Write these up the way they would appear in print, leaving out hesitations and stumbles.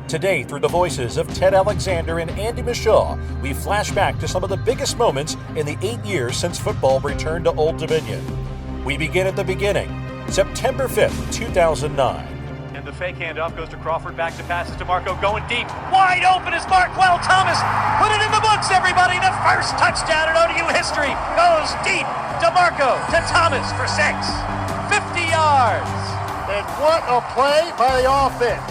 Today, through the voices of Ted Alexander and Andy Michaud, we flash back to some of the biggest moments in the 8 years since football returned to Old Dominion. We begin at the beginning, September 5th, 2009. And the fake handoff goes to Crawford, back to passes to Marco, going deep. Wide open is Marquell Thomas. Put it in the books, everybody. The first touchdown in ODU history goes deep to Marco, to Thomas for 6. 50 yards. And what a play by the offense.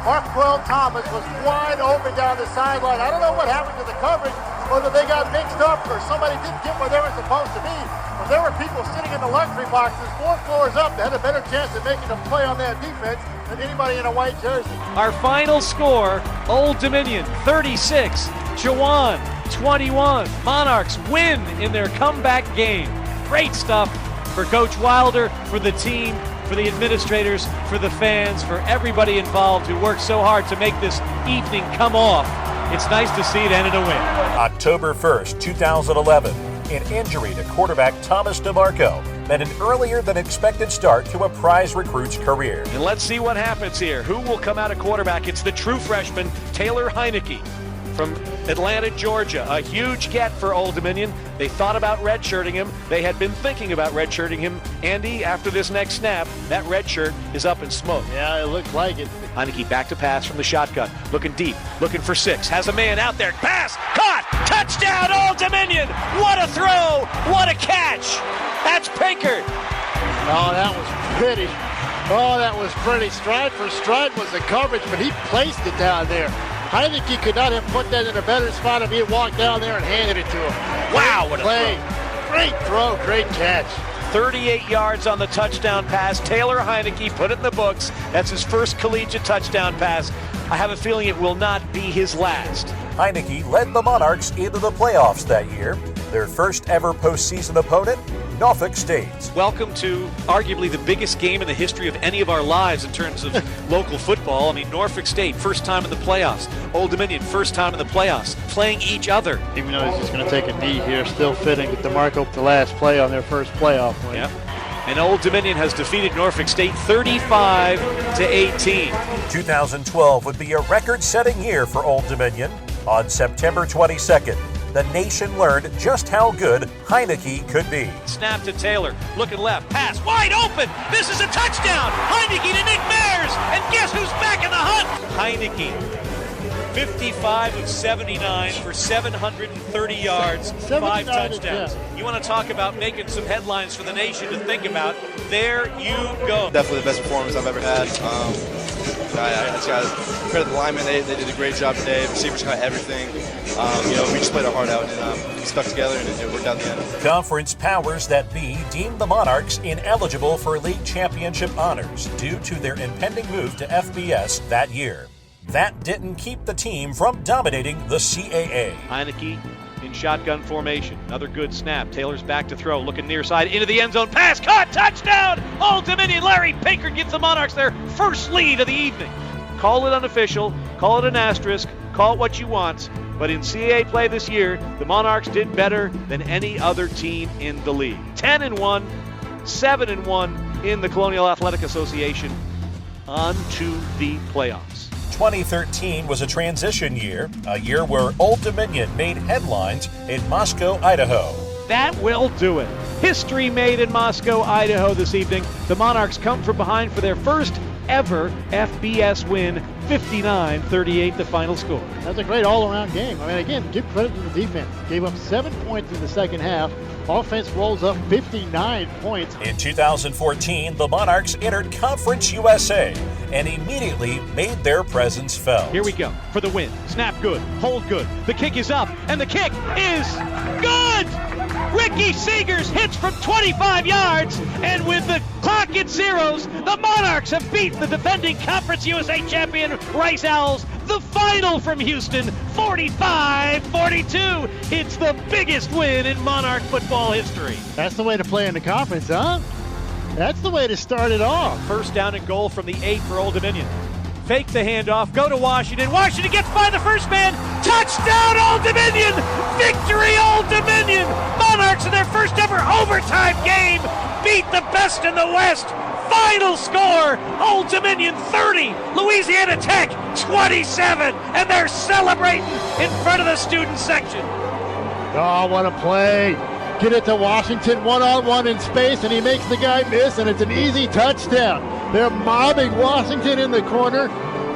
Marquell Thomas was wide open down the sideline. I don't know what happened to the coverage, whether they got mixed up or somebody didn't get where they were supposed to be. But there were people sitting in the luxury boxes 4 floors up that had a better chance of making a play on that defense than anybody in a white jersey. Our final score, Old Dominion 36, Jawan 21. Monarchs win in their comeback game. Great stuff for Coach Wilder, for the team, for the administrators, for the fans, for everybody involved who worked so hard to make this evening come off. It's nice to see it end in a win. October 1st, 2011. An injury to quarterback Thomas DeMarco meant an earlier than expected start to a prize recruit's career. And let's see what happens here. Who will come out of quarterback? It's the true freshman, Taylor Heinicke from Atlanta, Georgia. A huge get for Old Dominion. They thought about redshirting him. They had been thinking about redshirting him. Andy, after this next snap, that red shirt is up in smoke. Yeah, it looked like it. Heinicke back to pass from the shotgun. Looking deep, looking for 6. Has a man out there. Pass! Caught! Touchdown, Old Dominion! What a throw! What a catch! That's Pinkert. Oh, that was pretty. Oh, that was pretty. Stride for stride was the coverage, but he placed it down there. Heinicke could not have put that in a better spot if he had walked down there and handed it to him. Wow, what a play. throw. Great throw, great catch. 38 yards on the touchdown pass. Taylor Heinicke put it in the books. That's his first collegiate touchdown pass. I have a feeling it will not be his last. Heinicke led the Monarchs into the playoffs that year. Their first ever postseason opponent, Norfolk State. Welcome to arguably the biggest game in the history of any of our lives in terms of local football. I mean, Norfolk State, first time in the playoffs. Old Dominion, first time in the playoffs. Playing each other. Even though he's just going to take a knee here, still fitting with DeMarco the last play on their first playoff win. Yep. And Old Dominion has defeated Norfolk State 35-18. 2012 would be a record-setting year for Old Dominion. On September 22nd, the nation learned just how good Heinicke could be. Snap to Taylor, looking left, pass, wide open! This is a touchdown! Heinicke to Nick Mayers! And guess who's back in the hunt? Heinicke, 55 of 79 for 730 yards, 5 touchdowns. You want to talk about making some headlines for the nation to think about? There you go. Definitely the best performance I've ever had. I just got to credit the linemen. They did a great job today. The receivers got everything. We just played our heart out and stuck together, and it worked out in the end. Conference powers that be deemed the Monarchs ineligible for league championship honors due to their impending move to FBS that year. That didn't keep the team from dominating the CAA. Heinicke in shotgun formation. Another good snap. Taylor's back to throw. Looking near side into the end zone. Pass caught. Touchdown! Old Dominion. Larry Pinkert gives the Monarchs their first lead of the evening. Call it unofficial. Call it an asterisk. Call it what you want. But in CAA play this year, the Monarchs did better than any other team in the league. 10-1, 7-1 in the Colonial Athletic Association. On to the playoffs. 2013 was a transition year, a year where Old Dominion made headlines in Moscow, Idaho. That will do it. History made in Moscow, Idaho this evening. The Monarchs come from behind for their first ever FBS win, 59-38 the final score. That's a great all-around game. I mean, again, give credit to the defense. Gave up 7 points in the second half. Offense rolls up 59 points. In 2014, the Monarchs entered Conference USA and immediately made their presence felt. Here we go for the win. Snap good, hold good. The kick is up, and the kick is good! Ricky Seegers hits from 25 yards, and with the clock at zeros, the Monarchs have beaten the defending Conference USA champion Rice Owls. The final from Houston, 45-42. It's the biggest win in Monarch football history. That's the way to play in the conference, huh? That's the way to start it off. First down and goal from the 8 for Old Dominion. Fake the handoff, go to Washington. Washington gets by the first man. Touchdown, Old Dominion! Victory, Old Dominion! Monarchs in their first ever overtime game beat the best in the West, Final score, Old Dominion 30, Louisiana Tech 27, and they're celebrating in front of the student section. Oh, what a play. Get it to Washington one-on-one in space, and he makes the guy miss, and it's an easy touchdown. They're mobbing Washington in the corner.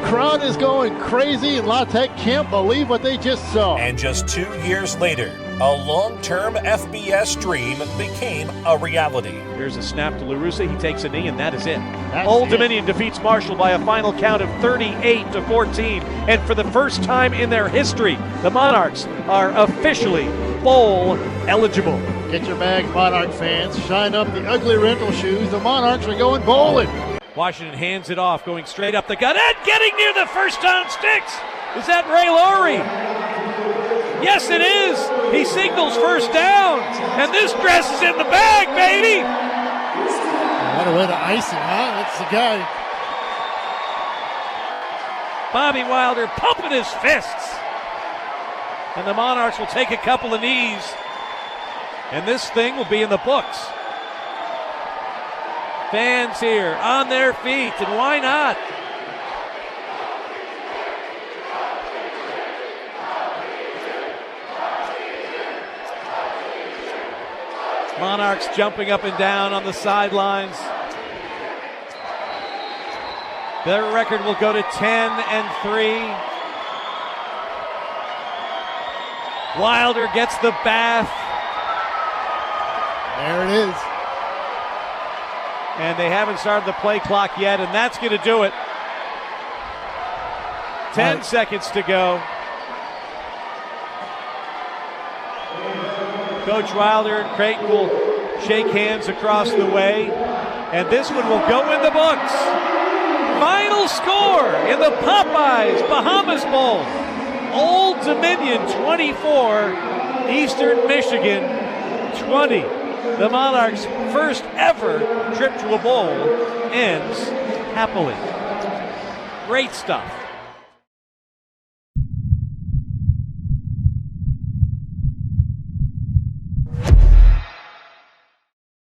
Crowd is going crazy, and La Tech can't believe what they just saw. And just 2 years later, a long-term FBS dream became a reality. Here's a snap to LaRussa. He takes a knee, and that is it. That's Old it. Dominion defeats Marshall by a final count of 38-14. And for the first time in their history, the Monarchs are officially bowl eligible. Get your bags, Monarch fans. Shine up the ugly rental shoes. The Monarchs are going bowling. Washington hands it off, going straight up the gut, and getting near the first down sticks. Is that Ray Lowry? Yes, it is. He signals first down, and this dress is in the bag, baby. What a way to ice him, huh? That's the guy. Bobby Wilder pumping his fists. And the Monarchs will take a couple of knees, and this thing will be in the books. Fans here on their feet, and why not? Monarchs jumping up and down on the sidelines. Their record will go to 10-3. Wilder gets the bath. There it is. And they haven't started the play clock yet, and that's going to do it. 10 seconds to go. Coach Wilder and Creighton will shake hands across the way, and this one will go in the books. Final score in the Popeyes Bahamas Bowl. Old Dominion 24, Eastern Michigan 20. The Monarchs' first ever trip to a bowl ends happily. Great stuff.